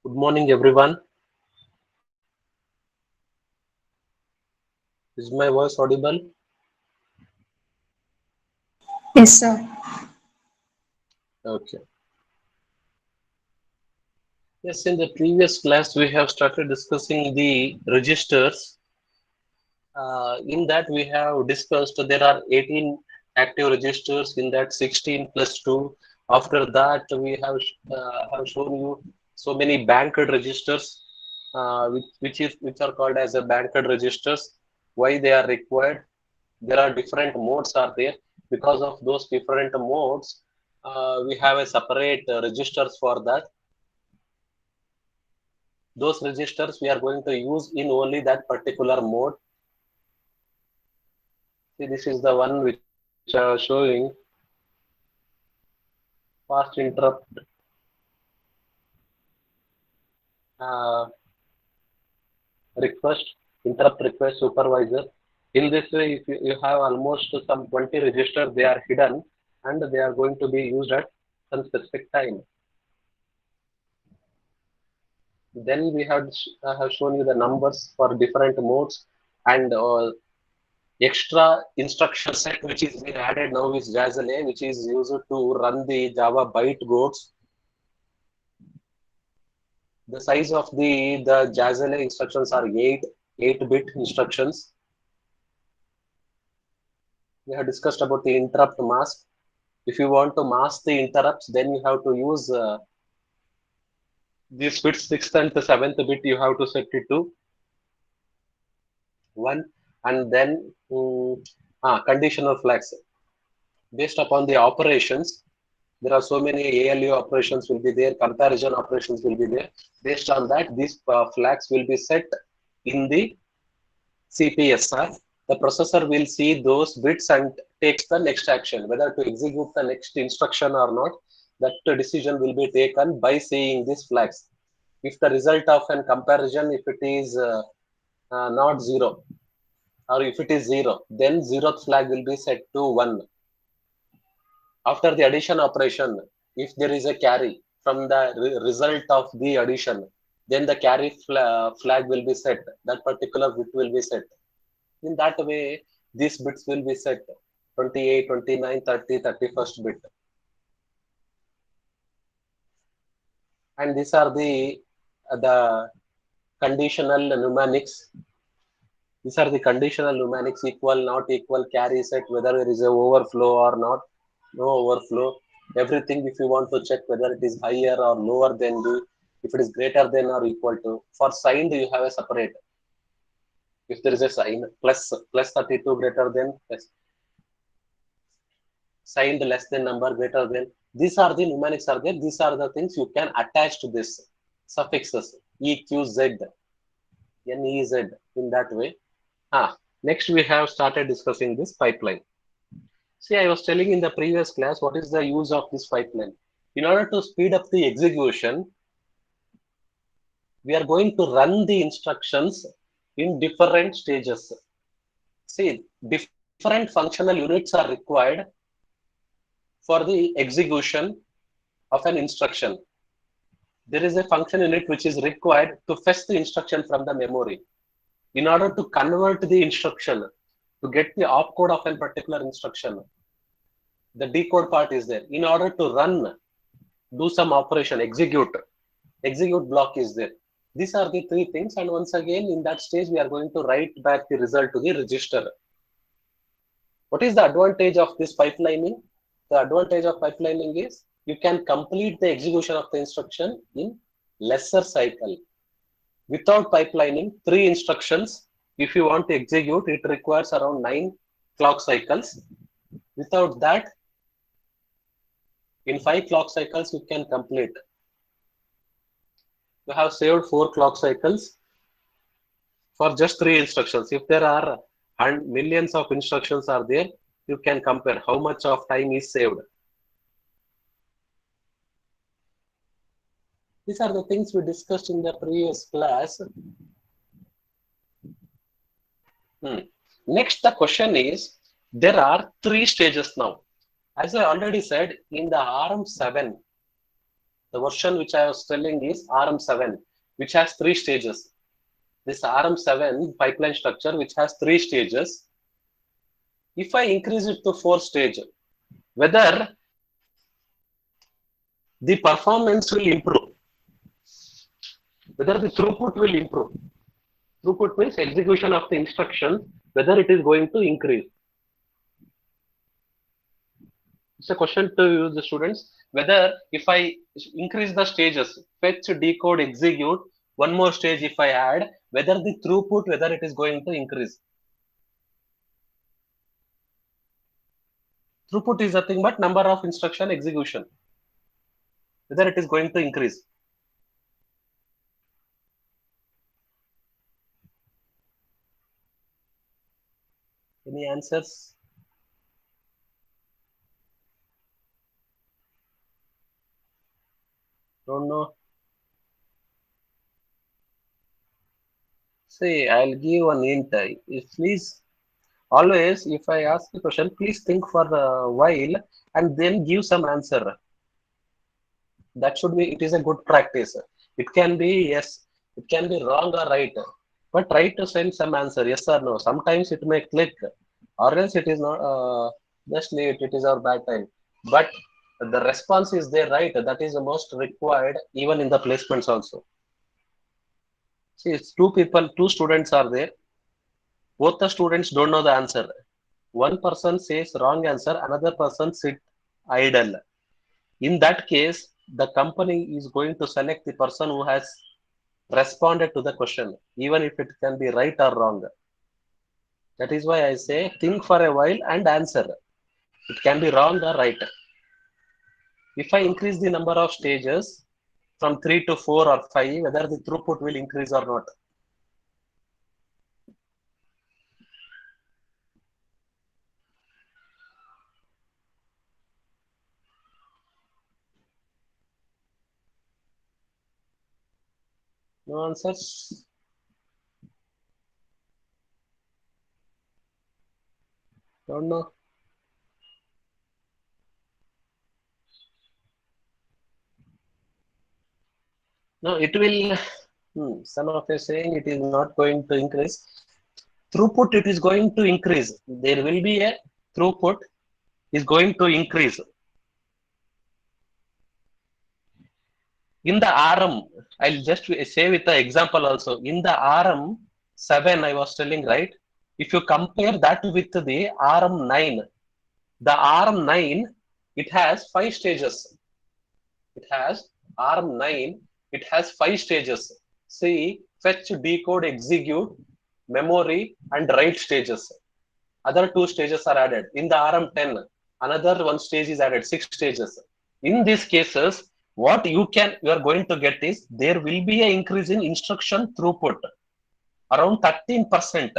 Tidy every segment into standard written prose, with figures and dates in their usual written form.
Good morning, everyone. Is my voice audible? Yes, sir. Okay. Yes, in the previous class, we have started discussing the registers. In that, we have discussed there are 18 active registers, in that 16 plus 2. After that, we have shown you so many banked registers, which are called as a banked registers. Why they are required? There are different modes are there. Because of those different modes, we have a separate registers for that. Those registers we are going to use in only that particular mode. See, this is the one which I was showing. Fast interrupt, uh, request, interrupt request supervisor. In this way, if you have almost some 20 registers, they are hidden and they are going to be used at some specific time. Then we have shown you the numbers for different modes, and extra instruction set which is being added now is Jazelle, which is used to run the Java bytecodes. The size of the Jazelle instructions are 8-bit instructions. We have discussed about the interrupt mask. If you want to mask the interrupts, then you have to use this bit 6th and the 7th bit. You have to set it to 1, and then conditional flags based upon the operations. There are so many ALU operations will be there, comparison operations will be there. Based on that, these flags will be set in the CPSR. The processor will see those bits and takes the next action, whether to execute the next instruction or not. That decision will be taken by seeing these flags. If the result of an comparison, if it is not 0, or if it is 0, then 0th flag will be set to 1. After the addition operation, if there is a carry from the result of the addition, then the carry flag will be set. That particular bit will be set. In that way, these bits will be set 28, 29, 30, 31st bit. And these are the conditional mnemonics. These are the conditional mnemonics: equal, not equal, carry set, whether there is a overflow or not, no overflow. Everything, if you want to check whether it is higher or lower than the, if it is greater than or equal to. For signed, you have a separate. If there is a sign, plus 32 greater than, plus signed less than number greater than. These are the mnemonics are there. These are the things you can attach to this suffixes EQZ, NEZ in that way. Next, we have started discussing this pipeline. See, I was telling in the previous class what is the use of this pipeline. In order to speed up the execution, we are going to run the instructions in different stages. See, different functional units are required for the execution of an instruction. There is a function unit which is required to fetch the instruction from the memory. In order to convert the instruction, to get the opcode of a particular instruction, the decode part is there. In order to run, do some operation, execute block is there. These are the three things, and once again in that stage we are going to write back the result to the register. What is the advantage of this pipelining? The advantage of pipelining is you can complete the execution of the instruction in lesser cycle. Without pipelining, 3 instructions, if you want to execute, it requires around 9 clock cycles. Without that, in 5 clock cycles, you can complete. You have saved 4 clock cycles for just 3 instructions. If there are millions of instructions are there, you can compare how much of time is saved. These are the things we discussed in the previous class. Next, the question is, there are 3 stages now. As I already said, in the ARM7, The version which I was telling is RM7, which has 3 stages. This RM7 pipeline structure, which has 3 stages. If I increase it to 4 stage, whether the performance will improve, whether the throughput will improve. Throughput means execution of the instruction, whether it is going to increase. It's a question to you, the students, whether if I increase the stages, fetch, decode, execute, one more stage if I add, whether the throughput, whether it is going to increase. Throughput is nothing but number of instruction execution, whether it is going to increase. Any answers? Don't know. See, I'll give one hint. If please, always, if I ask a question, please think for a while and then give some answer. That should be, it is a good practice. It can be, yes, it can be wrong or right, but try to send some answer, yes or no. Sometimes it may click, or else it is not, just leave it, it is our bad time. But the response is there, right? That is the most required, even in the placements also. See, it's two students are there. Both the students don't know the answer. One person says wrong answer, another person sit idle. In that case, the company is going to select the person who has responded to the question, even if it can be right or wrong. That is why I say think for a while and answer. It can be wrong or right. If I increase the number of stages from 3 to 4 or 5, whether the throughput will increase or not. No answers? Don't know. No, it will. Some of you saying it is not going to increase. Throughput, it is going to increase. There will be a throughput is going to increase. In the RM, I'll just say with the example also. In the RM7, I was telling, right? If you compare that with the RM9, the RM9, it has 5 stages. It has RM9, it has 5 stages. See, fetch, decode, execute, memory, and write stages. Other 2 stages are added. In the RM10, another 1 stage is added, 6 stages. In these cases, what you are going to get is there will be an increase in instruction throughput around 13%.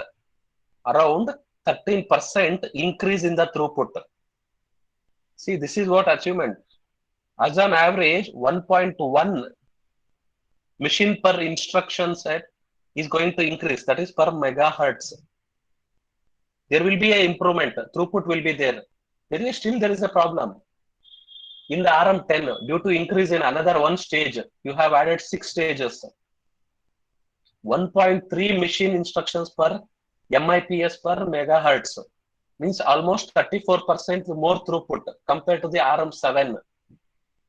Around 13% increase in the throughput. See, this is what achievement. As an average, 1.1 machine per instruction set is going to increase. That is per megahertz. There will be an improvement. Throughput will be there. There is a problem. In the RM10, due to increase in another 1 stage, you have added 6 stages. 1.3 machine instructions per MIPS per megahertz. Means almost 34% more throughput compared to the RM7.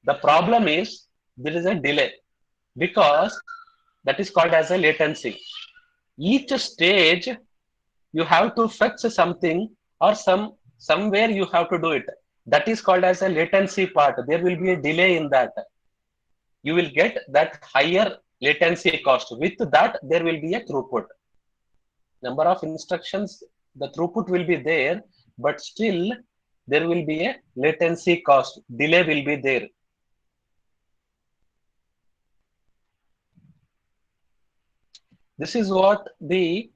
The problem is there is a delay because that is called as a latency. Each stage you have to fetch something or somewhere you have to do it. That is called as a latency part. There will be a delay in that. You will get that higher latency cost. With that, there will be a throughput. Number of instructions, the throughput will be there, but still there will be a latency cost. Delay will be there. This is what the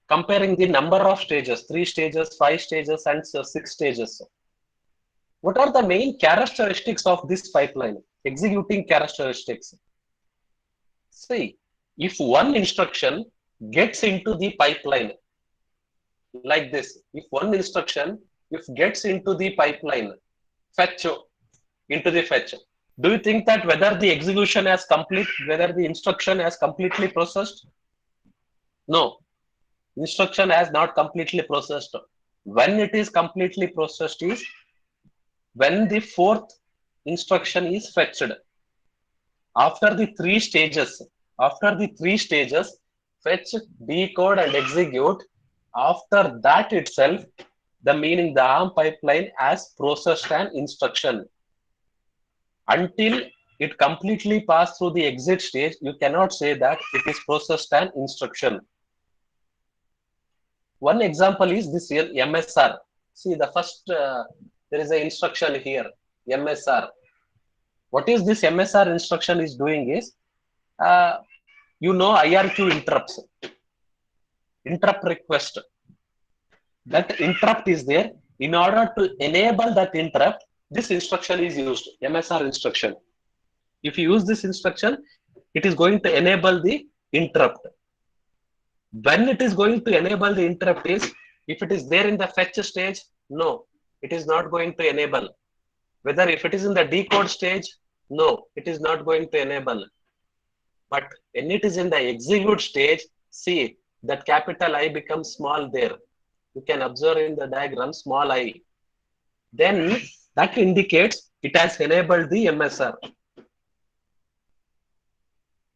comparing the number of stages, 3 stages, 5 stages, and 6 stages. What are the main characteristics of this pipeline? Executing characteristics. See, if one instruction gets into the pipeline like this, if one instruction gets into the pipeline, fetch into the fetch, Do you think that whether the execution has complete, whether the instruction has completely processed? No, instruction has not completely processed. When it is completely processed is when the fourth instruction is fetched. After the three stages, fetch, decode, and execute. After that itself, the meaning the ARM pipeline has processed an instruction. Until it completely passed through the exit stage, you cannot say that it is processed an instruction. One example is this here, MSR. See, the first, there is an instruction here, MSR. What is this MSR instruction is doing is, IRQ interrupts, interrupt request. That interrupt is there. In order to enable that interrupt, this instruction is used, MSR instruction. If you use this instruction, it is going to enable the interrupt. When it is going to enable the interrupt is, if it is there in the fetch stage, no, it is not going to enable. Whether if it is in the decode stage, no, it is not going to enable. But when it is in the execute stage, see that capital I becomes small there. You can observe in the diagram small I. Then that indicates it has enabled the MSR.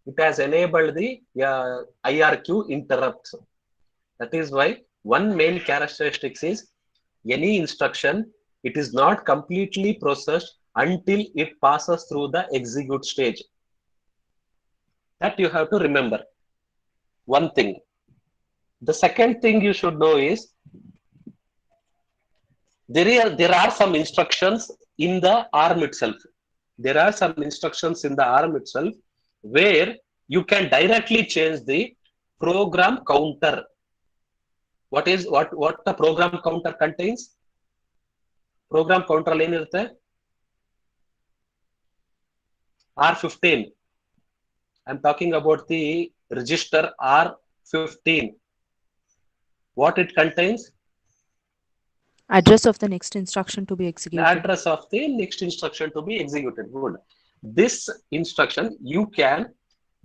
It has enabled the IRQ interrupts. That is why one main characteristic is any instruction, it is not completely processed until it passes through the execute stage. That you have to remember. One thing. The second thing you should know is there are some instructions in the ARM itself. There are some instructions in the ARM itself where you can directly change the program counter. What the program counter contains? Program counter ಏನಿರುತ್ತೆ? R15. I'm talking about the register R15. What it contains? Address of the next instruction to be executed. The address of the next instruction to be executed. Good. This instruction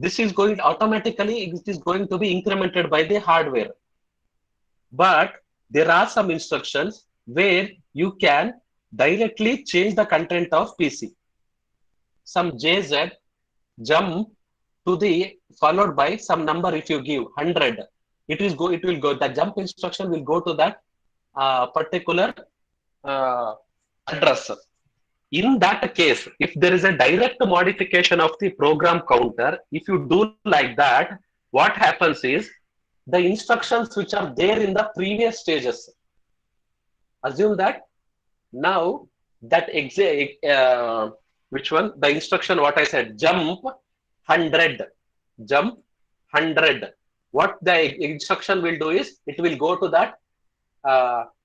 this is going automatically, it is going to be incremented by the hardware. But there are some instructions where you can directly change the content of PC. Some JZ jump to the followed by some number. If you give 100, it will go. The jump instruction will go to that particular address. In that case, if there is a direct modification of the program counter, if you do like that, what happens is the instructions which are there in the previous stages. Assume that now that which one? The instruction what I said, jump 100. Jump 100. What the instruction will do is it will go to that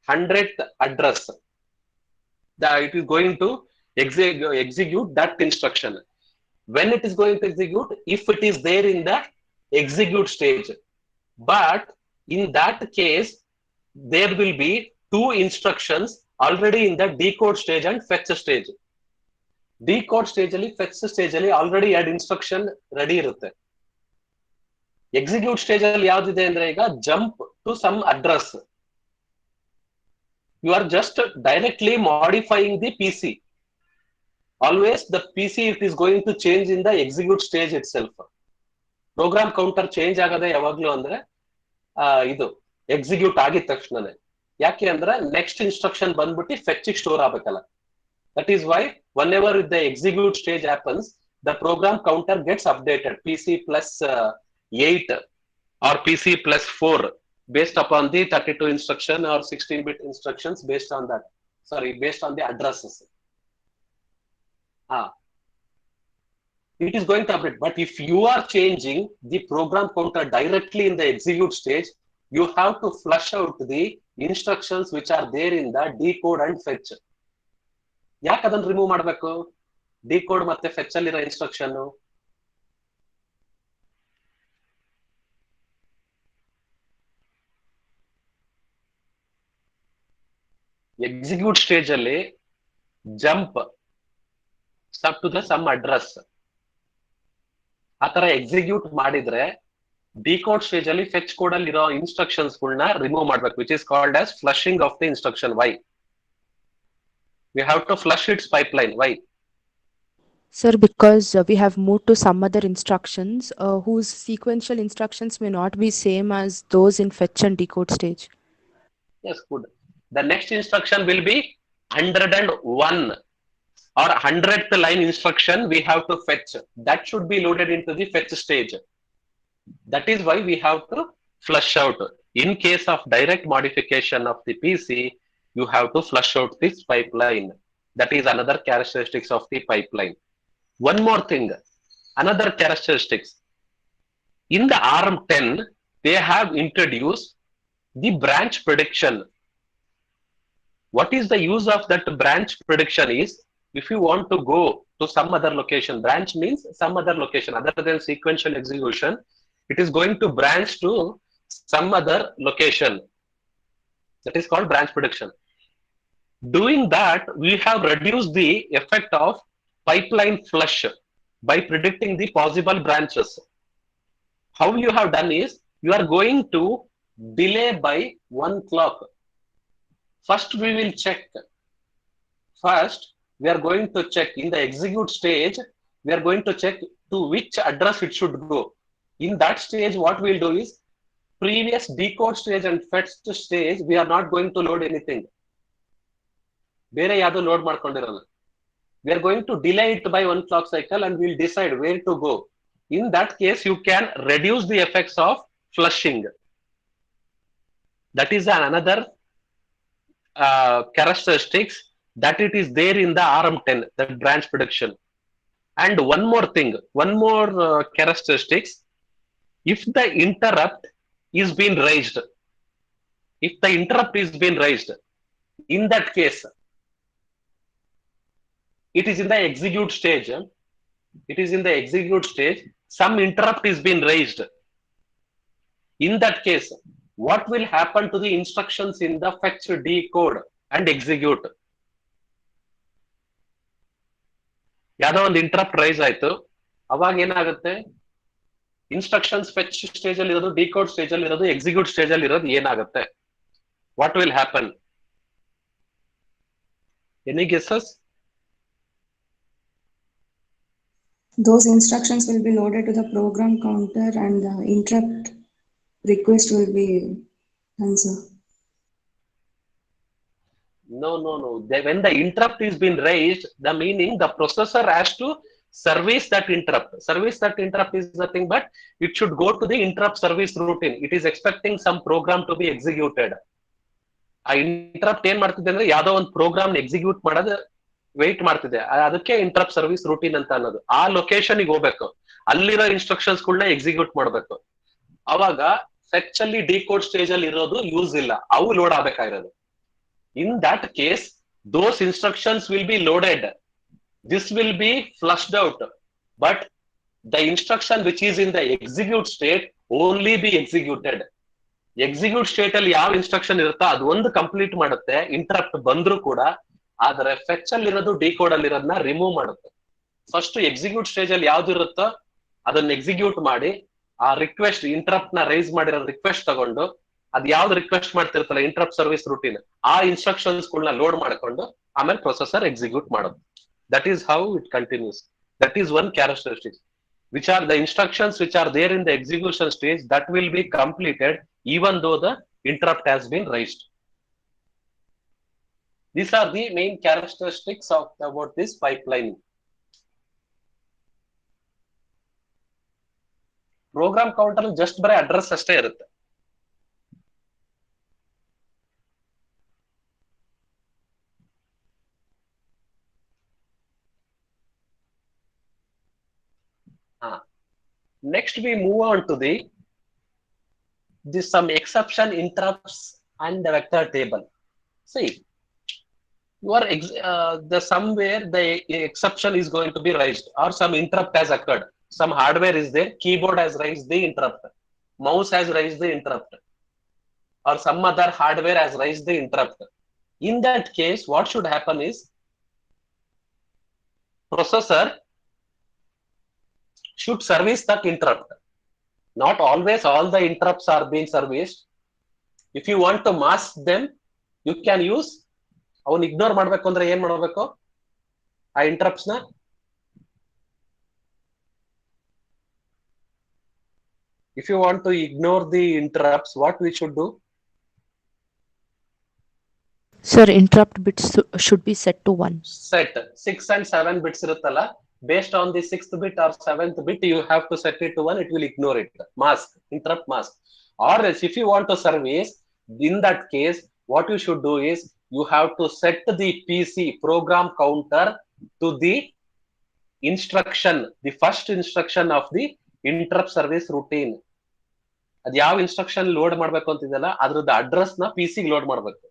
100th address. It is going to execute that instruction. When it is going to execute, if it is there in the execute stage. But in that case, there will be two instructions already in the decode stage and fetch stage. Decode stage ಅಲ್ಲಿ fetch stage ಅಲ್ಲಿ already ಎರಡು instruction ready ಇರುತ್ತೆ. Execute stage ಅಲ್ಲಿ ಯಾವ್ದಿದೆ ಅಂದ್ರೆ ಈಗ jump to some address. You are just directly modifying the PC. Always the PC it is going to change in the execute stage itself. Program counter change ಆಗದೆ ಯಾವಾಗ್ಲೂ ಅಂದ್ರೆ ಇದು execute ಆಗಿದ ತಕ್ಷಣನೇ. ಯಾಕೆ ಅಂದ್ರೆ ನೆಕ್ಸ್ಟ್ ಇನ್ಸ್ಟ್ರಕ್ಷನ್ ಬಂದ್ಬಿಟ್ಟು ಫೆಚ್ ಸ್ಟೋರ್ ಆಗಬೇಕಲ್ಲ. That is why whenever the execute stage happens, the program counter gets updated PC plus 8 or PC plus 4 based upon the 32 instruction or 16-bit instructions based on that. Based on the addresses. It is going to update. But if you are changing the program counter directly in the execute stage, you have to flush out the instructions which are there in the decode and fetch. ಯಾಕೆ ಅದನ್ನ remove ಮಾಡಬೇಕು? Decode ಮತ್ತೆ fetch ಅಲ್ಲಿರೋ instruction execute stage ಅಲ್ಲಿ jump sub to the some address. ಆ ತರ execute ಮಾಡಿದ್ರೆ decode stage ಅಲ್ಲಿ ಫೆಚ್ ಕೋಡ್ ಅಲ್ಲಿ ಇರೋ ಇನ್ಸ್ಟ್ರಕ್ಷನ್ಸ್ ಗಳನ್ನ ರಿಮೂವ್ ಮಾಡ್ಬೇಕು, which is called as flushing of the instruction. Why we have to flush its pipeline? Why? Sir, because we have moved to some other instructions whose sequential instructions may not be same as those in fetch and decode stage. Yes, good. The next instruction will be 101 or 100th line instruction we have to fetch. That should be loaded into the fetch stage. That is why we have to flush out. In case of direct modification of the PC, you have to flush out this pipeline. That is another characteristics of the pipeline. One more thing, another characteristics. In the ARM10, they have introduced the branch prediction. What is the use of that branch prediction is, if you want to go to some other location, branch means some other location other than sequential execution, it is going to branch to some other location. That is called branch prediction. Doing that, we have reduced the effect of pipeline flush by predicting the possible branches. How you have done is, you are going to delay by 1 clock. First we will check. First we are going to check in the execute stage, we are going to check to which address it should go. In that stage, what we'll do is, previous decode stage and fetch stage, we are not going to load anything. ಬೇರೆ ಯಾವುದು load ಮಾಡ್ಕೊಂಡಿರಲ್ಲ. We are going to delay it by 1 clock cycle and we'll decide where to go. In that case, you can reduce the effects of flushing. That is another characteristics that it is there in the ARM10, the branch prediction. And one more thing, one more characteristics. If the interrupt is being raised, in that case, it is in the execute stage. Some interrupt is being raised. In that case, what will happen to the instructions in the fetch, decode and execute? ಯಾವ್ದೋ ಒಂದು interrupt rice ಆಯ್ತು, ಅವಾಗ ಏನಾಗುತ್ತೆ, instructions fetch stage ಅಲ್ಲಿ ಇರೋದು, decode stage ಅಲ್ಲಿ ಇರೋದು, execute stage ಅಲ್ಲಿ ಇರೋದು ಏನಾಗುತ್ತೆ? What will happen? Any guesses? Those instructions will be loaded to the program counter and the interrupt request will be answered. No. When the interrupt is being raised, the meaning the processor has to service that interrupt. Service that interrupt is nothing but it should go to the interrupt service routine. It is expecting some program to be executed. ಆ interrupt ಏನ್ ಮಾಡ್ತಿದೆ ಅಂದ್ರೆ, ಯಾವ್ದೋ ಒಂದು program execute ಮಾಡೋದು weight ಮಾಡ್ತಿದೆ, ಅದಕ್ಕೆ interrupt service routine ಅಂತ ಅನ್ನೋದು. ಆ ಲೊಕೇಶನ್ ಗೆ ಹೋಗ್ಬೇಕು, ಅಲ್ಲಿರೋ ಇನ್ಸ್ಟ್ರಕ್ಷನ್ಸ್ ಗಳನ್ನ ಎಕ್ಸಿಕ್ಯೂಟ್ ಮಾಡ್ಬೇಕು. ಅವಾಗ ಫೆಚ್ ಅಲ್ಲಿ ಡಿಕೋಡ್ ಸ್ಟೇಜ್ ಅಲ್ಲಿ ಇರೋದು ಯೂಸ್ ಇಲ್ಲ, ಅವು load ಆಗ್ಬೇಕಾಗಿರೋದು. In that case, those instructions will be loaded. This will be flushed out. But the instruction which is in the execute state only be executed. Execute state ಅಲ್ಲಿ ಯಾವ instruction ಇರುತ್ತೋ ಅದು ಒಂದು complete ಮಾಡುತ್ತೆ, interrupt ಬಂದ್ರು ಕೂಡ. ಆದ್ರೆ fetch ಅಲ್ಲಿ ಇರೋದು, ಡಿಕೋಡ್ ಅಲ್ಲಿ ಇರೋದನ್ನ ರಿಮೂವ್ ಮಾಡುತ್ತೆ. ಫಸ್ಟ್ ಎಕ್ಸಿಕ್ಯೂಟ್ ಸ್ಟೇಜ್ ಅಲ್ಲಿ ಯಾವ್ದು ಇರುತ್ತೋ ಅದನ್ನ ಎಕ್ಸಿಕ್ಯೂಟ್ ಮಾಡಿ, ಆ ರಿಕ್ವೆಸ್ಟ್, ಇಂಟರಪ್ಟ್ ನ ರೈಸ್ ಮಾಡಿರೋ ರಿಕ್ವೆಸ್ಟ್ ತಗೊಂಡು, ಅದ್ ಯಾವ್ದು ರಿಕ್ವೆಸ್ಟ್ ಮಾಡ್ತಿರ್ತಲ್ಲ ಇಂಟರಪ್ಟ್ ಸರ್ವಿಸ್ ರೂಟೀನ್, ಆ ಇನ್ಸ್ಟ್ರಕ್ಷನ್ಸ್ ಗಳನ್ನ ಲೋಡ್ ಮಾಡ್ಕೊಂಡು ಆಮೇಲೆ ಪ್ರೊಸೆಸರ್ ಎಕ್ಸಿಕ್ಯೂಟ್ ಮಾಡೋದು. That is how it continues. That is one characteristics, which are the instructions which are there in the execution stage that will be completed even though the interrupt has been raised. These are the main characteristics of about this pipeline. Program counter just ಬರೀ address ಅಷ್ಟೇ ಇರುತ್ತೆ. Next we move on to this some exception interrupts and the vector table. See, you are the somewhere the exception is going to be raised, or some interrupt has occurred, some hardware is there, keyboard has raised the interrupt, mouse has raised the interrupt, or some other hardware has raised the interrupt. In that case, what should happen is, processor should service that interrupt. Not always all the interrupts are being serviced. If you want to mask them, you can use ಅವನ್ ignore ಮಾಡ್ಬೇಕು ಅಂದ್ರೆ ಏನ್ ಮಾಡ್ಬೇಕು ಆ ಇಂಟರಪ್ಟ್ಸ್ ನ if you want to ignore the interrupts, what we should do? Sir, interrupt bits should be set to 1. Set 6 and 7 bits iruttala, based on the 6th bit or 7th bit you have to set it to 1, it will ignore it, mask, interrupt mask. Or else if you want to service, in that case what you should do is you have to set the PC program counter to the instruction, the first instruction of the interrupt service routine. ಅದ್ ಯಾವ instruction load ಮಾಡ್ಬೇಕು ಅಂತಿದೆಯಲ್ಲ ಅದ್ರದ್ದು address ನ PC ಗೆ load ಮಾಡ್ಬೇಕು.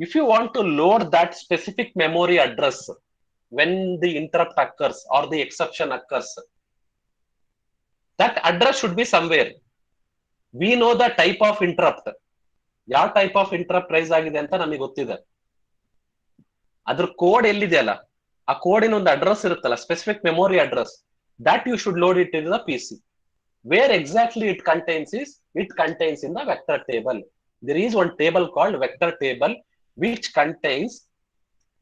If you want to load that specific memory address when the interrupt occurs or the exception occurs, that address should be somewhere. We know the type of interrupt. ಯಾವ type of interrupt rice ಆಗಿದೆ ಅಂತ ನಮಗೆ ಗೊತ್ತಿದೆ. ಅದ್ರ code ಎಲ್ಲಿದೆಯಲ್ಲ ಆ ಕೋಡಿನ ಒಂದು address ಇರುತ್ತಲ್ಲ, specific memory address, that you should load it into the PC. Where exactly it contains is, it contains in the vector table. There is one table called vector table which contains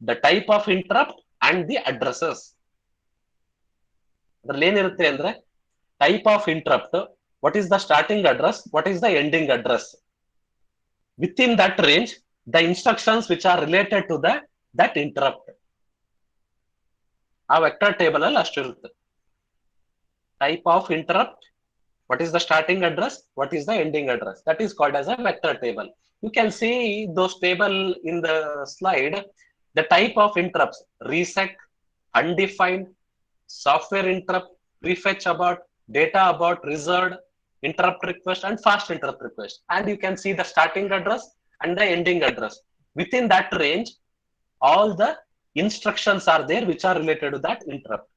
the type of interrupt and the addresses. ಅದ್ರಲ್ಲಿ ಏನಿರುತ್ತೆ ಅಂದ್ರೆ type of interrupt, what is the starting address, what is the ending address. Within that range, the instructions which are related to that interrupt. ಆ vector table ಅಲ್ಲಿ ಅಷ್ಟಿರುತ್ತೆ. Type of interrupt, what is the starting address, what is the ending address. That is called as a vector table. You can see those table in the slide. The type of interrupts: reset, undefined, software interrupt, prefetch abort, data abort, reserved, interrupt request, and fast interrupt request. And you can see the starting address and the ending address. Within that range, all the instructions are there which are related to that interrupt.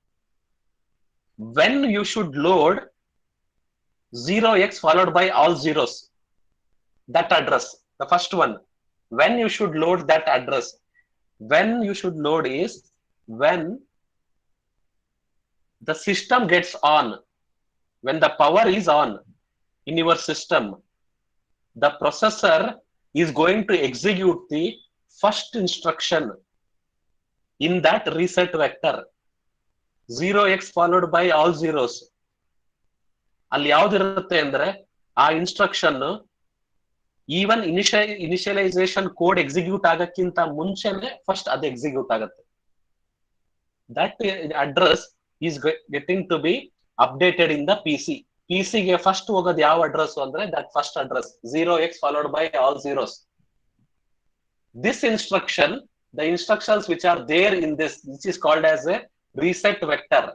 When you should load 0x followed by all zeros, that address, the first one, when you should load that address, when you should load is when the system gets on, when the power is on in your system, the processor is going to execute the first instruction in that reset vector, 0x followed by all zeros. ಅಲ್ಲಿ ಯಾವ್ದಿರುತ್ತೆ ಅಂದ್ರೆ ಆ instruction even initialization code execute ಆಗಕ್ಕಿಂತ ಮುಂಚೆನೆ first ಅದು execute ಆಗುತ್ತೆ. That address is getting to be updated in the PC. PC ಗೆ first ಹೋಗೋದು ಯಾವ ಅಡ್ರೆಸ್ ಅಂದ್ರೆ that first address 0x followed by all zeros. This instruction, the instructions which are there in this, which is called as a reset vector.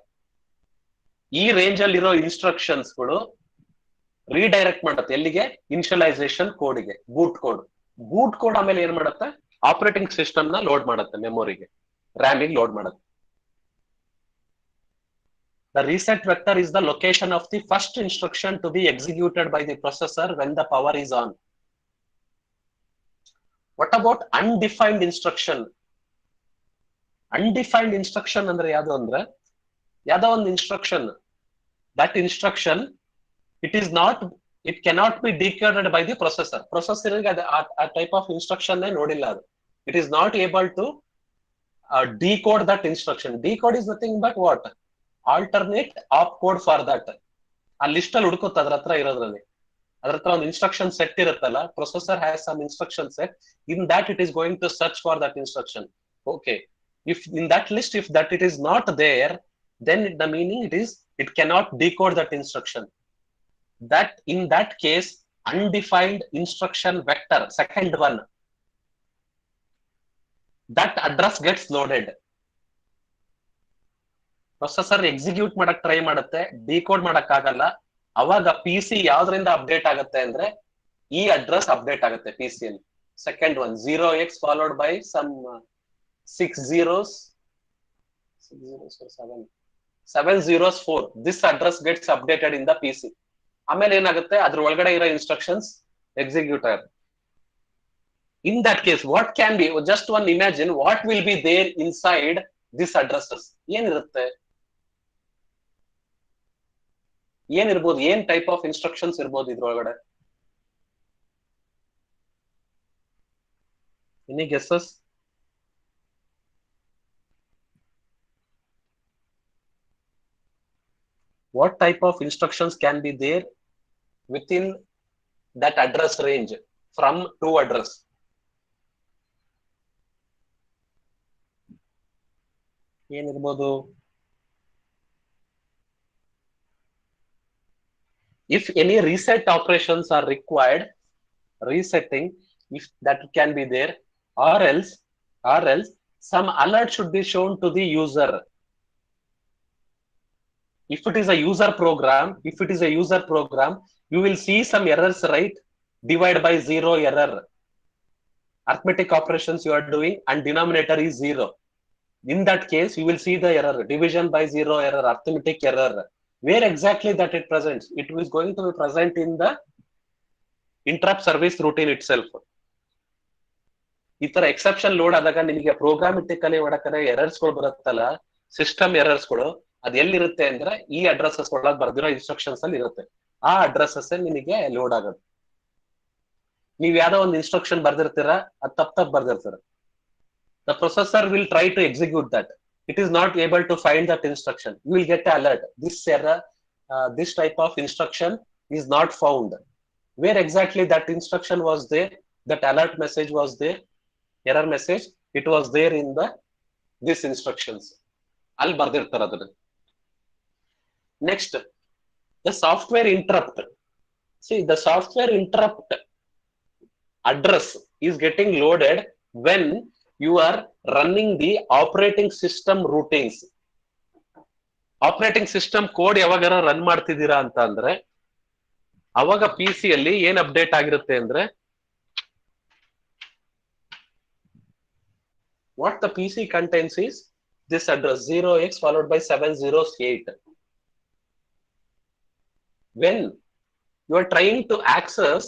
ಈ range ಅಲ್ಲಿ ಇರೋ instructions ಗಳು redirect ಮಾಡುತ್ತೆ ಎಲ್ಲಿಗೆ? ಇನಿಷಿಯಲೈಸೇಷನ್ ಕೋಡ್ಗೆ, ಬೂಟ್ ಕೋಡ್. ಬೂಟ್ ಕೋಡ್ ಆಮೇಲೆ ಏನ್ ಮಾಡುತ್ತೆ? ಆಪರೇಟಿಂಗ್ ಸಿಸ್ಟಮ್ ನ ಲೋಡ್ ಮಾಡುತ್ತೆ, ಮೆಮೊರಿಗೆ, ರ್ಯಾಮಿಗೆ ಲೋಡ್ ಮಾಡುತ್ತೆ. The reset vector is the location of the first instruction to be executed by the processor when the power is on. What about undefined instruction? Undefined instruction ಅಂದ್ರೆ ಯಾವುದು ಅಂದ್ರೆ ಯಾವ್ದೋ ಒಂದು instruction, that instruction, it cannot be decoded by the processor. Processor a type of instruction nodilla. It is not able to decode that instruction. Decode is nothing but what? Alternate opcode for that. ಆ list ಅಲ್ಲಿ ಹುಡುಕುತ್ತೆ ಅದ್ರ ಹತ್ರ ಇರೋದ್ರಲ್ಲಿ. ಅದ್ರ ಹತ್ರ ಒಂದು instruction set ಇರುತ್ತಲ್ಲ, processor has some instruction set. In that it is going to search for that instruction. Okay, if in that list, if that it is not there, then the meaning it cannot decode that instruction. That in that case, undefined instruction vector, second one, that address gets loaded. Processor execute ಮಾಡಕ್ try ಮಾಡುತ್ತೆ, decode ಮಾಡಕ್ ಆಗಲ್ಲ. ಅವಾಗ PC ಯಾವ್ದ್ರಿಂದ update ಆಗುತ್ತೆ ಅಂದ್ರೆ ಈ address update ಆಗುತ್ತೆ PC ಅಲ್ಲಿ. Second one 0x followed by some 6 zeros or 7 zeros 4. This address gets updated in the PC. ಆಮೇಲೆ ಏನಾಗುತ್ತೆ? ಅದ್ರ ಒಳಗಡೆ ಇರೋ ಇನ್ಸ್ಟ್ರಕ್ಷನ್ಸ್ ಎಕ್ಸಿಕ್ಯೂಟ್ ಆಗುತ್ತೆ. In that case, what can be, just one imagine what will be there inside this addresses ಏನಿರುತ್ತೆ, ಏನಿರ್ಬೋದು, ಏನ್ type of instructions ಇರ್ಬೋದು ಇದ್ರೊಳಗಡೆ? Any guesses? What type of instructions can be there within that address range from to address? ಏನಿರ್ಬೋದು? If any reset operations are required, resetting, if that can be there, or else some alert should be shown to the user. If it is a user program, you will see some errors, right? Divide by 0 error. Arithmetic operations you are doing and denominator is 0. In that case, you will see the error, division by 0 error, arithmetic error. Where exactly that it presents? It is going to be present in the interrupt service routine itself. ಈ ತರ exception load ಆದಾಗ ನಿಮಗೆ ಪ್ರೋಗ್ರಾಮೆಟಿಕಲಿ ಮಾಡಕರೆ errors ಗಳು ಬರುತ್ತಲ್ಲ, system errors ಗಳು, ಅದ್ ಎಲ್ಲಿರುತ್ತೆ ಅಂದ್ರೆ ಈ ಅಡ್ರೆಸಸ್ ಒಳಗೆ ಬರ್ದಿರೋ ಇನ್ಸ್ಟ್ರಕ್ಷನ್ಸ್ ಅಲ್ಲಿ ಇರುತ್ತೆ. ಆ ಅಡ್ರೆಸಸ್ ನಿಮಗೆ ಲೋಡ್ ಆಗೋದು. ನೀವ್ ಯಾವ್ದೋ ಒಂದು ಇನ್ಸ್ಟ್ರಕ್ಷನ್ ಬರ್ದಿರ್ತೀರಾ, ಅದು ತಪ್ಪ ಬರ್ದಿರ್ತೀರ. The processor will try to execute that. It is not able to find that instruction. You will get an alert. This error, this type of instruction is not found. Where exactly that instruction was there, that alert message was there, error message, it was there in the this instructions. Al bardirtara adana. Next, the software interrupt. See, the software interrupt address is getting loaded when you are running the operating system routines. Operating system code ಯಾವಾಗಾರ run ಮಾಡ್ತಿದ್ದೀರಾ ಅಂತ ಅಂದ್ರೆ ಅವಾಗ PC ಅಲ್ಲಿ ಏನ್ update ಆಗಿರುತ್ತೆ ಅಂದ್ರೆ, what the PC contains is this address 0x followed by 708. When you are trying to access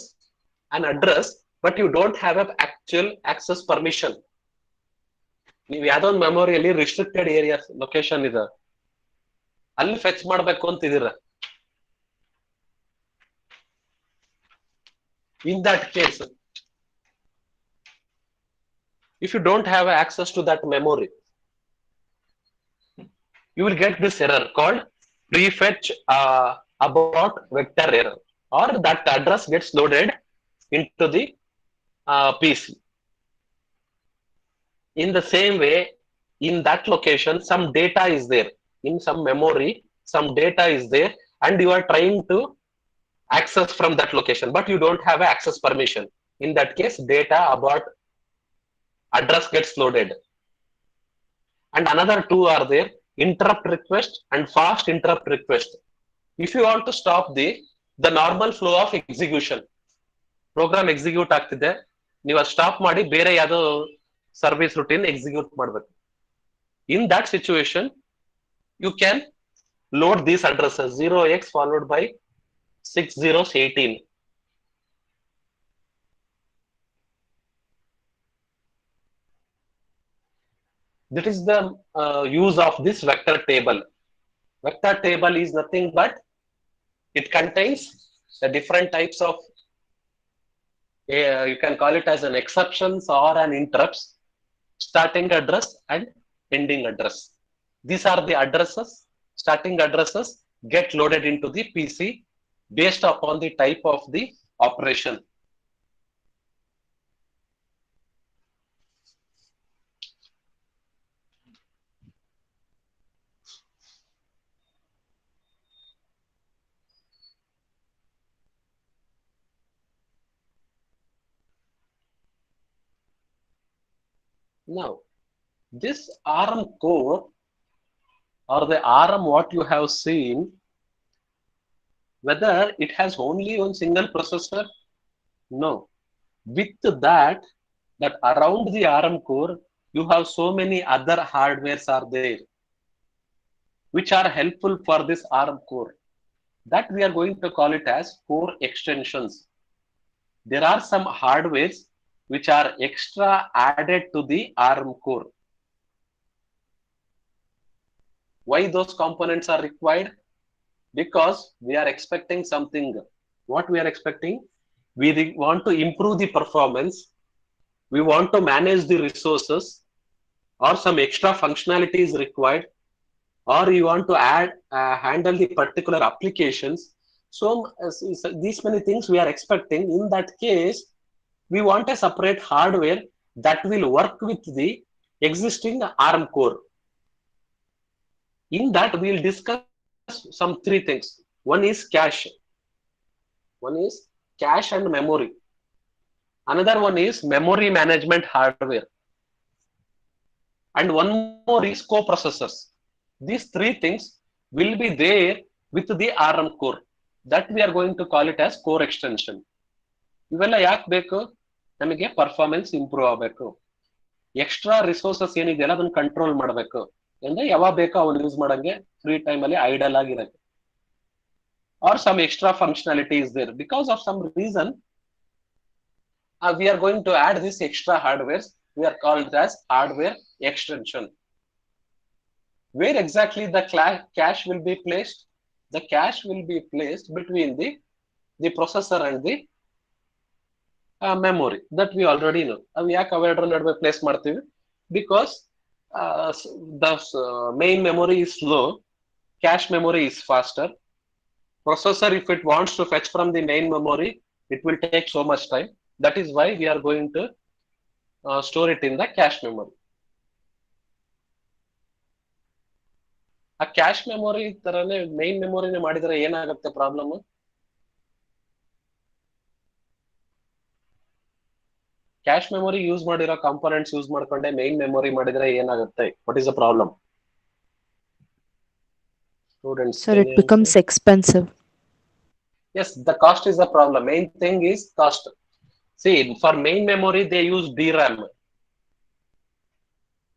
an address but you don't have an actual access permission, ನೀವು ಯಾವ್ದೋ ಒಂದು ಮೆಮೊರಿಯಲ್ಲಿ ರಿಸ್ಟ್ರಿಕ್ಟೆಡ್ ಏರಿಯಾ ಲೊಕೇಶನ್ ಇದೆ, ಅಲ್ಲಿ fetch ಮಾಡ್ಬೇಕು ಅಂತಿದ್ದೀರ. In that case, if you don't have access to that memory, you will get this error called prefetch abort vector error, or that address gets loaded into the PC. In the same way, in that location, some data is there. In some memory, some data is there, and you are trying to access from that location, but you don't have access permission. In that case, data about address gets loaded. And another two are there, interrupt request and fast interrupt request. If you want to stop the normal flow of execution, program execute ಆಗ್ತಿದೆ, ನೀವು stop ಮಾಡಿ ಬೇರೆ ಯಾವ್ದೋ service routine execute ಮಾಡ್ಬೇಕು. In that situation, you can load these addresses 0x followed by 6018. That is the use of this vector table. Vector table is nothing but it contains the different types of, you can call it as an exceptions or an interrupts, starting address and ending address. These are the addresses. Starting addresses get loaded into the PC based upon the type of the operation. Now, this ARM core or the ARM what you have seen, whether it has only one single processor? No. With that around the ARM core, you have so many other hardwares are there, which are helpful for this ARM core. That we are going to call it as core extensions. There are some hardwares which are extra added to the ARM core. Why those components are required? Because we are expecting something. What we are expecting? We want to improve the performance. We want to manage the resources, or some extra functionality is required, or you want to add handle the particular applications. So these many things we are expecting. In that case, we want a separate hardware that will work with the existing ARM core. In that, we'll discuss some three things. One is cache. One is cache and memory. Another one is memory management hardware. And one more is coprocessors. These three things will be there with the ARM core. That we are going to call it as core extension. ಇವೆಲ್ಲ ಯಾಕೆ ಬೇಕು? ನಮಗೆ performance improve ಆಗಬೇಕು. Extra resources ಏನಿದೆಯಲ್ಲ ಅದನ್ನ control ಮಾಡಬೇಕು. ಅಂದ್ರೆ ಯಾವಾಗ ಬೇಕೋ ಅವನು ಯೂಸ್ ಮಾಡಂಗೆ ಫ್ರೀ ಟೈಮ್ ಅಲ್ಲಿ idle ಆಗಿರಕ್ಕೆ. Or some extra functionality is there. Because of some reason, we are going to add this extra hardware. We are called as hardware extension. Where exactly the cache will be placed? The cache will be placed between the processor and the memory. That we already know. We are place because the main memory is slow, cache memory is faster. Processor, if it wants to fetch from the main memory, it will take so much time. That is why we are going to store it in the cache memory. A cache memory tarane main memory ne madidare ಏನಾಗುತ್ತೆ problem? Cache memory use ಮಾಡಿರೋ components use ಮಾಡ್ಕೊಂಡೆ main memory ಮಾಡಿದ್ರೆ ಏನಾಗುತ್ತೆ? What is the problem? Students, Sir, it becomes expensive. Yes, the cost is the problem. Main thing is cost. See, for main memory they use DRAM,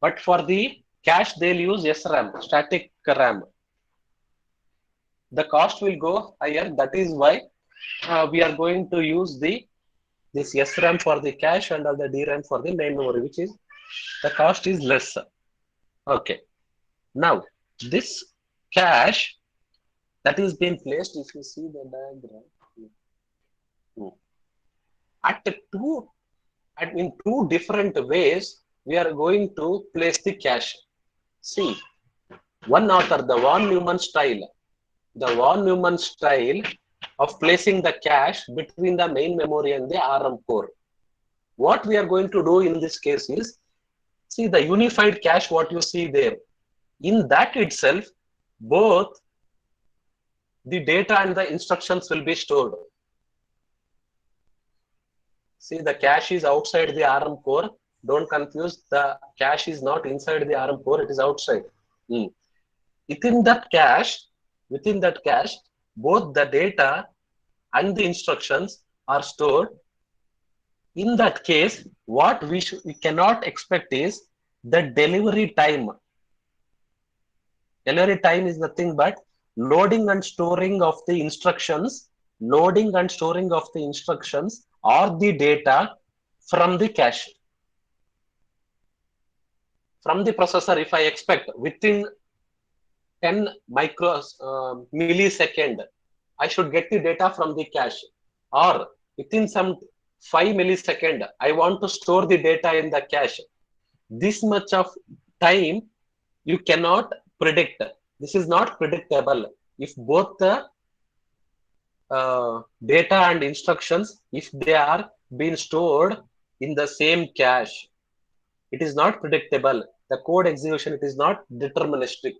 but for the cache they'll use SRAM, static RAM. The cost will go higher. That is why we are going to use this SRAM for the cache and the DRAM for the main memory, which is the cost is less. Okay. Now this cache that is being placed, if you see the diagram, in two different ways we are going to place the cache. See, one author, the von Neumann style of placing the cache between the main memory and the ARM core. What we are going to do in this case is, see the unified cache, what you see there. In that itself, both the data and the instructions will be stored. See, the cache is outside the ARM core. Don't confuse, the cache is not inside the ARM core, it is outside. Within that cache, both the data and the instructions are stored. In that case, what we cannot expect is the delivery time. Delivery time is nothing but loading and storing of the instructions, or the data from the cache. From the processor, if I expect within 10 millisecond, I should get the data from the cache, or within some 5 millisecond, I want to store the data in the cache. This much of time you cannot predict. This is not predictable. If both the data and instructions, if they are being stored in the same cache, it is not predictable. The code execution, it is not deterministic.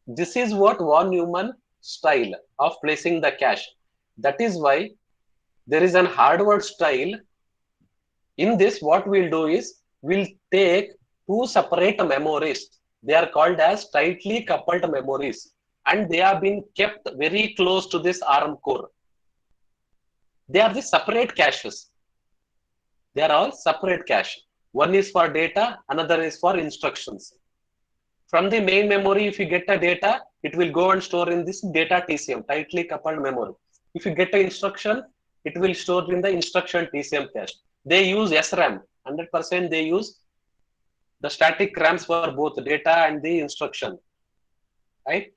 This is what von Neumann style of placing the cache. That is why there is an hardware style. In this, what we'll do is, we'll take two separate memories. They are called as tightly coupled memories, and they have been kept very close to this ARM core. They are the separate caches. They are all separate cache. One is for data, another is for instructions. From the main memory, if you get a data, it will go and store in this data TCM, tightly coupled memory. If you get an instruction, it will store in the instruction TCM cache. They use SRAM, 100% they use the static RAMs for both data and the instruction. right?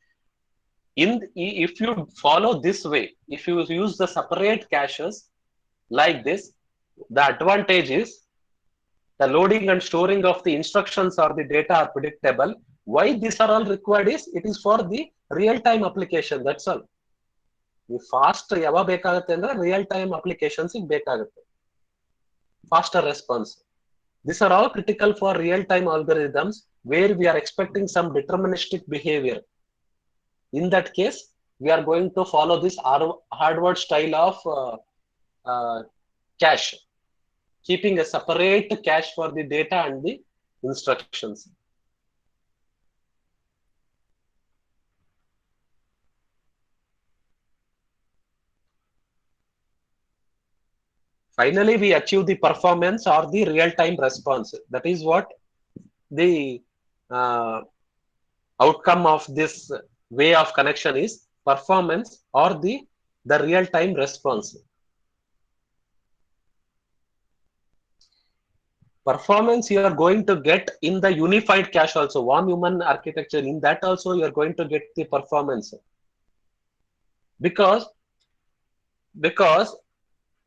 If you follow this way, if you use the separate caches like this, the advantage is the loading and storing of the instructions or the data are predictable. Why these are all required is it is for the real-time application. That's all. The fast yava ಬೇಕಾಗುತ್ತೆ ಅಂದ್ರೆ real time applications ಬೇಕಾಗುತ್ತೆ. Faster response. These are all critical for real-time algorithms where we are expecting some deterministic behavior. In that case, we are going to follow this hardware style of cache, keeping a separate cache for the data and the instructions. Finally, we achieve the performance or the real-time response. That is what the outcome of this way of connection is, performance or the real-time response. Performance you are going to get in the unified cache also, one human architecture. In that also you are going to get the performance. Because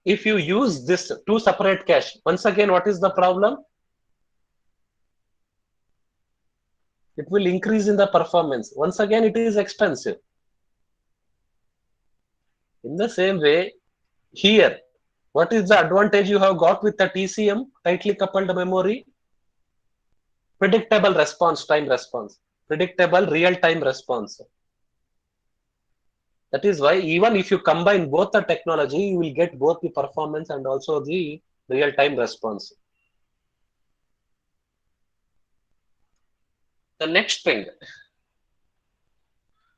if you use this two separate cache, once again, what is the problem? It will increase in the performance. Once again, it is expensive. In the same way, here, what is the advantage you have got with the TCM, tightly coupled memory? Predictable response, time response, predictable real-time response. That is why even if you combine both the technology, you will get both the performance and also the real-time response. The next thing,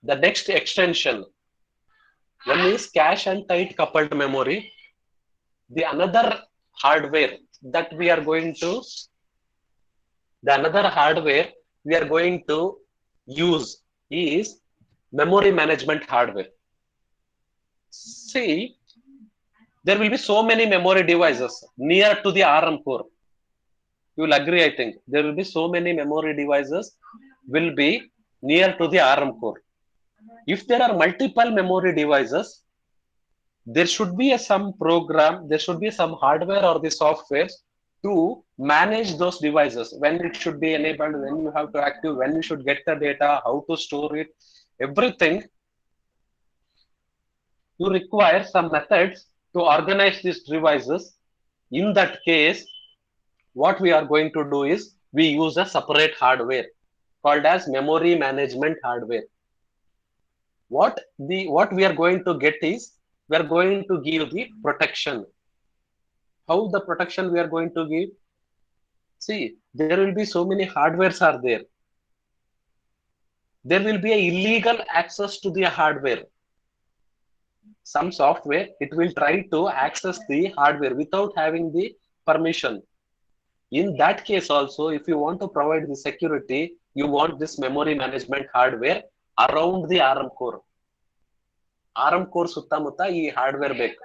the next extension, one is cache and tight coupled memory. The another hardware that we are going to, use is memory management hardware. See, there will be so many memory devices near to the ARM core. You will agree, I think. There will be so many memory devices will be near to the ARM core. If there are multiple memory devices, there should be some program, there should be some hardware or the software to manage those devices, when it should be enabled, when you have to active, when you should get the data, how to store it, everything. You require some methods to organize these devices. In that case, what we are going to do is we use a separate hardware called as memory management hardware. What we are going to get is we are going to give the protection. How the protection we are going to give? See, there will be so many hardwares are there. There will be a illegal access to the hardware. Some software, it will try to access the hardware without having the permission. In that case also, if you want to provide the security, you want this memory management hardware around the ARM core. ARM core ಸುತ್ತಮುತ್ತ ಈ hardware ಬೇಕು.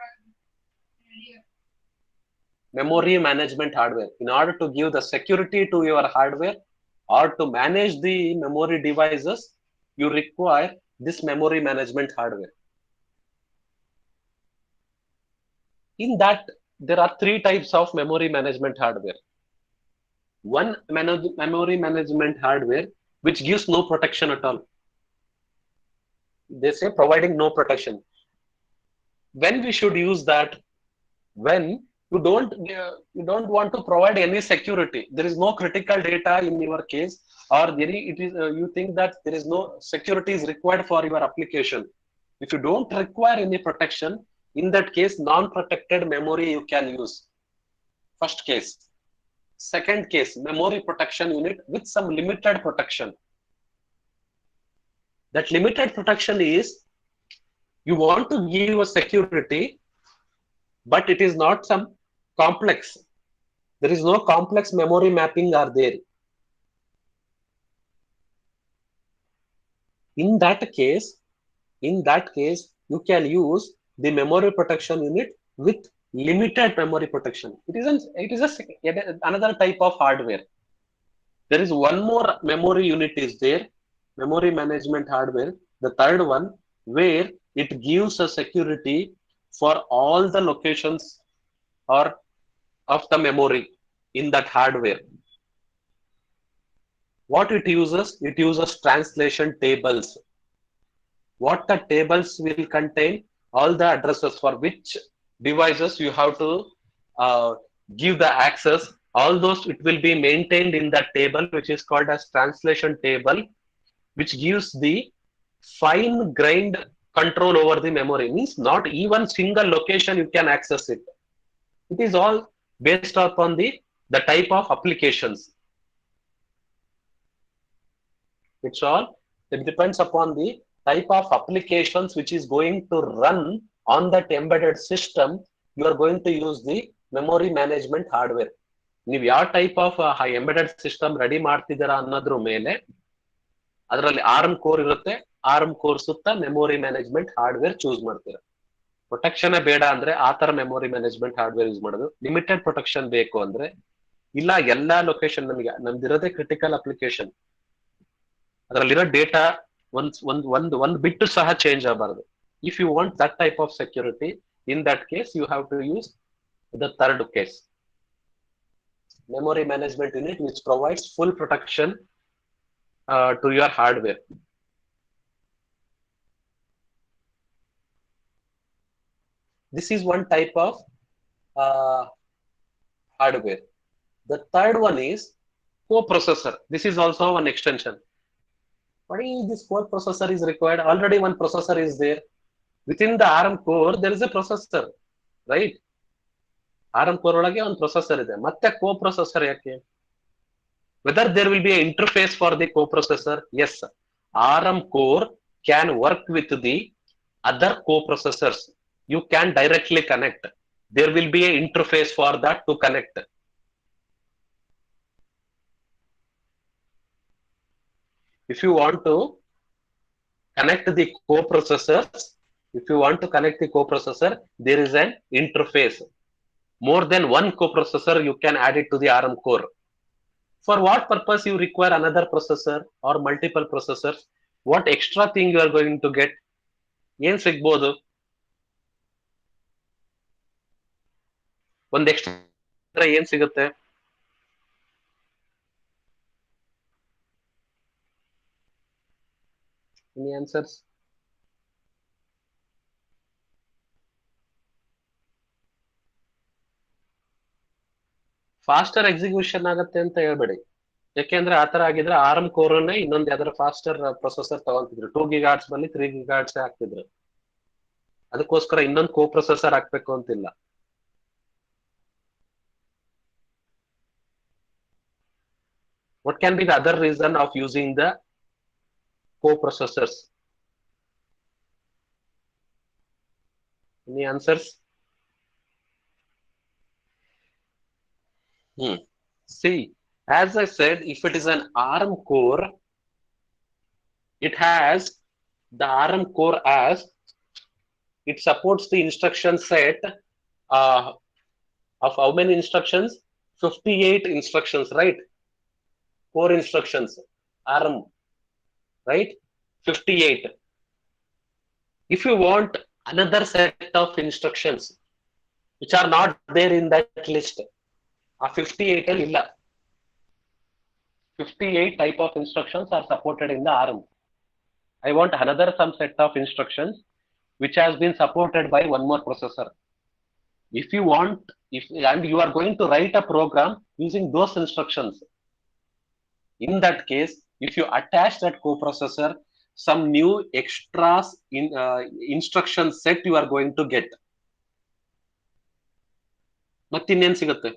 Memory management hardware. In order to give the security to your hardware or to manage the memory devices, you require this memory management hardware. In that, there are three types of memory management hardware. One memory management hardware which gives no protection at all. They say providing no protection. When we should use that? When you don't want to provide any security. There is no critical data in your case, or you think that there is no security is required for your application. If you don't require any protection, in that case, non-protected memory you can use. First case. Second case, memory protection unit with some limited protection. That limited protection is you want to give a security, but it is not some complex. There is no complex memory mapping are there. In that case, you can use the memory protection unit with limited memory protection. It is another type of hardware. There is one more memory unit is there. memory management hardware. The third one, where it gives a security for all the locations or of the memory in that hardware. What it uses translation tables. What the tables will contain? All the addresses for which devices you have to uh, give the access. All those it will be maintained in that table, which is called as translation table, which gives the fine grained control over the memory. Means not even single location you can access it. It is all based upon the type of applications. It's all, it depends upon the type of applications which is going to run on that embedded system. You are going to use the memory management hardware. ನೀವು ಯಾವ type of embedded system ready ಮಾಡ್ತಿದ್ದೀರಾ ಅನ್ನೋದ್ರ ಮೇಲೆ ಅದರಲ್ಲಿ ARM core ಇರುತ್ತೆ. ARM core ಸುತ್ತ memory management hardware choose ಮಾಡ್ತೀರಾ. Protection ಬೇಡ ಅಂದ್ರೆ ಆ ತರ ಮೆಮೊರಿ ಮ್ಯಾನೇಜ್ಮೆಂಟ್ ಹಾರ್ಡ್ವೇರ್ ಯೂಸ್ ಮಾಡೋದು. ಲಿಮಿಟೆಡ್ ಪ್ರೊಟೆಕ್ಷನ್ ಬೇಕು ಅಂದ್ರೆ ಇಲ್ಲ, ಎಲ್ಲಾ ಲೊಕೇಶನ್ ನಮ್ದಿರೋದೇ ಕ್ರಿಟಿಕಲ್ ಅಪ್ಲಿಕೇಶನ್, ಅದರಲ್ಲಿರೋ ಡೇಟಾ ಒಂದ್ ಬಿಟ್ಟು ಸಹ ಚೇಂಜ್ ಆಗಬಾರದು. If you want that type of security, in that case you have to use the third case, memory management unit, which provides full protection to your hardware. This is one type of hardware. The third one is coprocessor. This is also an extension. Why this coprocessor is required? Already one processor is there. Within the ARM core, there is a processor, right? ARM core ಒಳಗೆ ಒಂದು processor ಇದೆ, ಮತ್ತೆ ಕೋಪ್ರೊಸೆಸರ್ ಯಾಕೆ? Whether there will be an interface for the coprocessor? Yes, ARM core can work with the other coprocessors. You can directly connect. There will be an interface for that to connect. If you want to connect the coprocessors, there is an interface. More than one coprocessor you can add it to the ARM core. For what purpose you require another processor or multiple processors? What extra thing you are going to get? ಏನ್ ಸಿಗ್ಬೋದು? ಒಂದು extra ಏನ್ ಸಿಗುತ್ತೆ? Any answers? Faster execution ಆಗುತ್ತೆ ಅಂತ ಹೇಳ್ಬೇಡಿ. ಯಾಕೆಂದ್ರೆ ಆತರ ಆಗಿದ್ರೆ ARM ಕೋರ್ ಅನ್ನೇ ಇನ್ನೊಂದು ಯಾವ್ದಾರ ಫಾಸ್ಟರ್ ಪ್ರೊಸೆಸರ್ ತಗೊಂತಿದ್ರು. 2 GHz ಬಲ್ಲಿ 3 GHz ಹಾಕ್ತಿದ್ರು. ಅದಕ್ಕೋಸ್ಕರ ಇನ್ನೊಂದು ಕೋ ಪ್ರೊಸೆಸರ್ ಹಾಕ್ಬೇಕು ಅಂತಿಲ್ಲ. What can be the other reason of using the coprocessors? Any answers? See, as I said, if it is an ARM core, it has the ARM core as it supports the instruction set of how many instructions? 58 instructions, right? Core instructions, ARM, right? 58. If you want another set of instructions which are not there in that list, 58 ಅಲ್ಲಿ ಇಲ್ಲ. 58 type of instructions are supported in the ARM. I want another some set of instructions which has been supported by one more processor. If you want, and you are going to write a program using those instructions, in that case, if you attach that coprocessor, some new extras in instruction set you are going to get. ಮತ್ತಿನ್ನೇನ್ ಸಿಗುತ್ತೆ?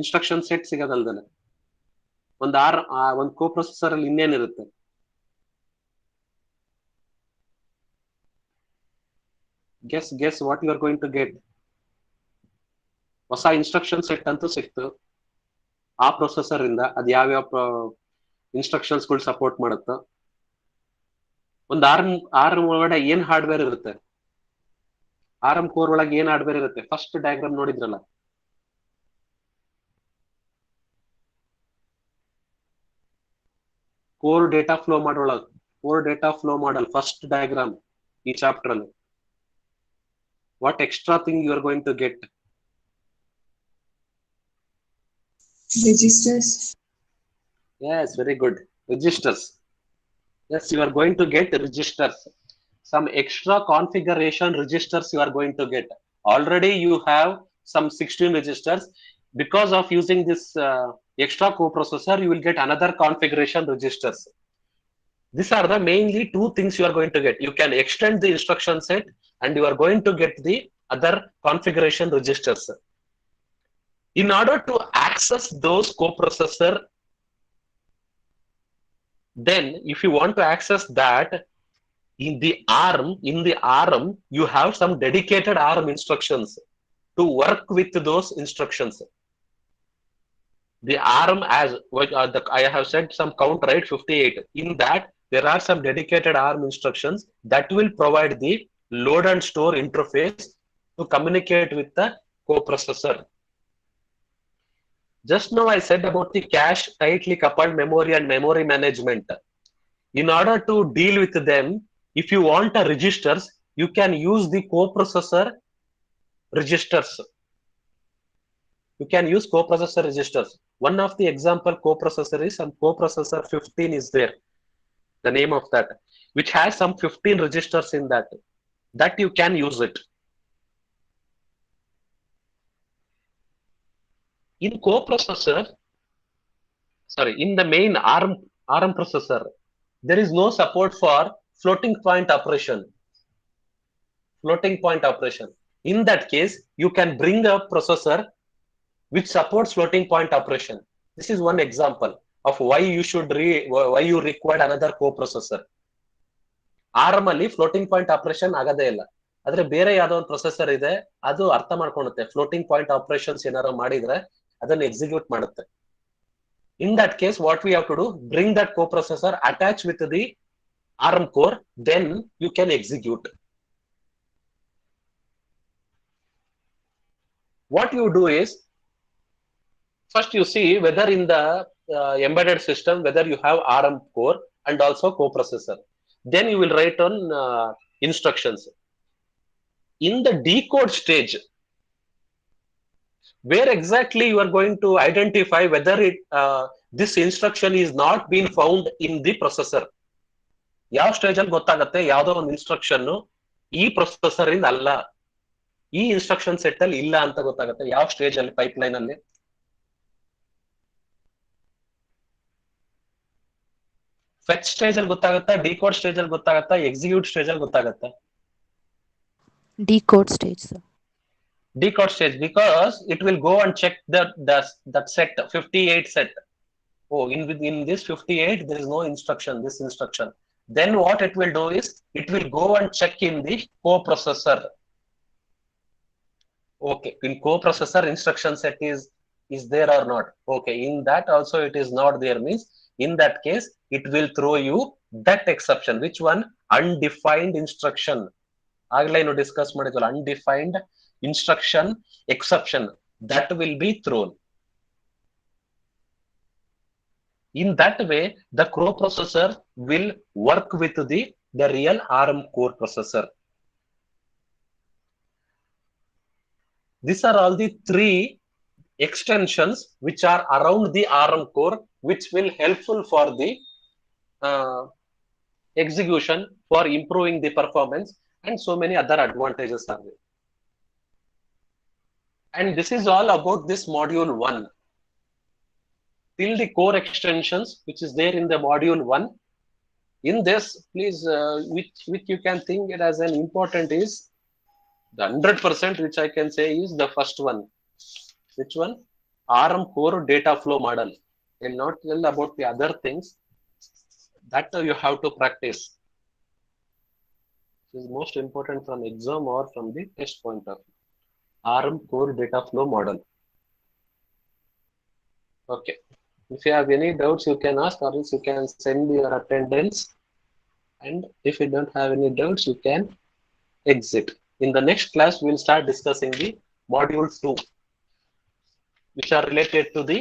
Instruction set ಸಿಗೋದಲ್ದಲೆ ಒಂದು coprocessor ಅಲ್ಲಿ ಇನ್ನೇನಿರುತ್ತೆ? Guess what you are going to get? ಹೊಸ instruction set ಅಂತೂ ಸಿಕ್ತು ಆ processor ಇಂದ. ಅದು ಯಾವ್ಯಾವ ಇನ್ಸ್ಟ್ರಕ್ಷನ್ಸ್ ಗಳು ಸಪೋರ್ಟ್ ಮಾಡುತ್ತೋ. ಒಂದು ಆರ್ಮ್ ಒಳಗಡೆ ಏನ್ ಹಾರ್ಡ್ವೇರ್ ಇರುತ್ತೆ? ARM ಕೋರ್ ಒಳಗೆ ಏನ್ ಹಾರ್ಡ್ವೇರ್ ಇರುತ್ತೆ? ಫಸ್ಟ್ ಡಯಾಗ್ರಾಮ್ ನೋಡಿದ್ರಲ್ಲ, core data flow model, first diagram, each chapter. What extra thing you are going to get? Registers. Yes, very good. Registers. Yes, you are going to get registers. Some extra configuration registers you are going to get. Already you have some 16 registers. Because of using this extra coprocessor, you will get another configuration registers. These are the mainly two things you are going to get. You can extend the instruction set and you are going to get the other configuration registers. In order to access those coprocessor, then if you want to access that, in the ARM, you have some dedicated ARM instructions to work with those instructions. The ARM, as I have said some count, right, 58. In that, there are some dedicated ARM instructions that will provide the load and store interface to communicate with the coprocessor. Just now I said about the cache tightly coupled memory and memory management. In order to deal with them, if you want a registers, you can use the coprocessor registers. You can use coprocessor registers. One of the example coprocessor is some coprocessor 15 is there. The name of that, which has some 15 registers in that. That you can use it. In coprocessor, in the main ARM processor, there is no support for floating point operation. In that case, you can bring a processor which supports floating point operation. This is one example of why you require another coprocessor. ARM ಅಲ್ಲಿ floating point operation ಆಗದೇ ಇಲ್ಲ. ಆದ್ರೆ ಬೇರೆ ಯಾವ್ದೋ ಒಂದು processor ಇದೆ, ಅದು ಅರ್ಥ ಮಾಡ್ಕೊಳ್ಳುತ್ತೆ. ಫ್ಲೋಟಿಂಗ್ ಪಾಯಿಂಟ್ ಆಪರೇಷನ್ಸ್ ಏನಾದ್ರು ಮಾಡಿದ್ರೆ ಅದನ್ನು ಎಕ್ಸಿಕ್ಯೂಟ್ ಮಾಡುತ್ತೆ. In that case, what we have to do, bring that coprocessor, attach with the ARM core, then you can execute. What you do is, first you see whether in the embedded system, whether you have ARM core and also coprocessor. Then you will write on instructions. In the decode stage, where exactly you are going to identify whether this instruction is not being found in the processor. ಯಾವ stage ಅಲ್ಲಿ ಗೊತ್ತಾಗುತ್ತೆ ಯಾವ್ದೋ ಒಂದು instruction ಈ processor ಇಂದ ಅಲ್ಲ, ಈ instruction set ಅಲ್ಲಿ ಇಲ್ಲ ಅಂತ ಗೊತ್ತಾಗುತ್ತೆ. ಯಾವ ಸ್ಟೇಜ್ ಅಲ್ಲಿ ಪೈಪ್ಲೈನ್ ಅಲ್ಲಿ? ಫೆಚ್ ಸ್ಟೇಜ್ ಅಲ್ಲಿ ಗೊತ್ತಾಗುತ್ತಾ, ಡಿಕೋಡ್ ಸ್ಟೇಜ್ ಅಲ್ಲಿ ಗೊತ್ತಾಗುತ್ತಾ, ಎಕ್ಸಿಕ್ಯೂಟ್ ಸ್ಟೇಜ್ ಅಲ್ಲಿ ಗೊತ್ತಾಗುತ್ತಾ? Decode stage, sir. Decode stage, because it will go and check that set 58 set. Oh, in this 58 there is no instruction, this instruction. Then what it will do is it will go and check in the coprocessor. Okay, in coprocessor instruction set is there or not? Okay, in that also it is not there, means in that case it will throw you that exception. Which one? Undefined instruction. Agla ino discuss madidwalla, undefined instruction exception, that will be thrown. In that way, the coprocessor will work with the real ARM core processor. These are all the three extensions which are around the ARM core, which will helpful for the execution, for improving the performance, and so many other advantages are there. And this is all about this module 1. Till the core extensions which is there in the module 1. In this, please, which you can think it as an important is the 100% which I can say is the first one. Which one? ARM core data flow model. I will not tell about the other things that you have to practice. This is most important from exam or from the test point of view. ARM core data flow model. Okay. If you have any doubts, you can ask, or else you can send your attendance. And if you don't have any doubts, you can exit. In the next class, we will start discussing the module 2, which are related to the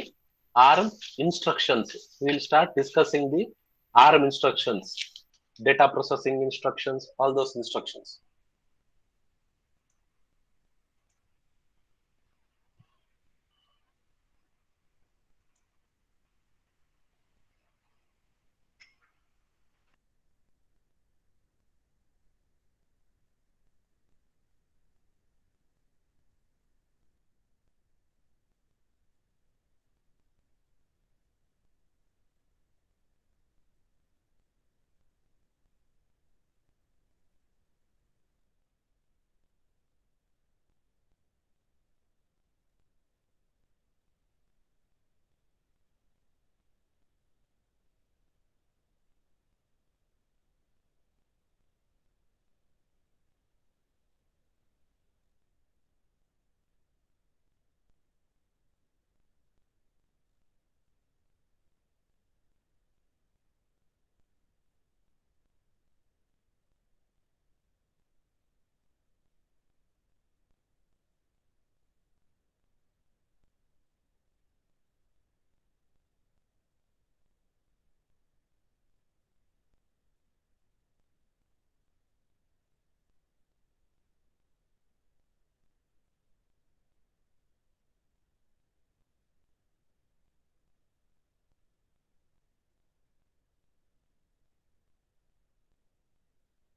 ARM instructions. We will start discussing the ARM instructions, data processing instructions, all those instructions.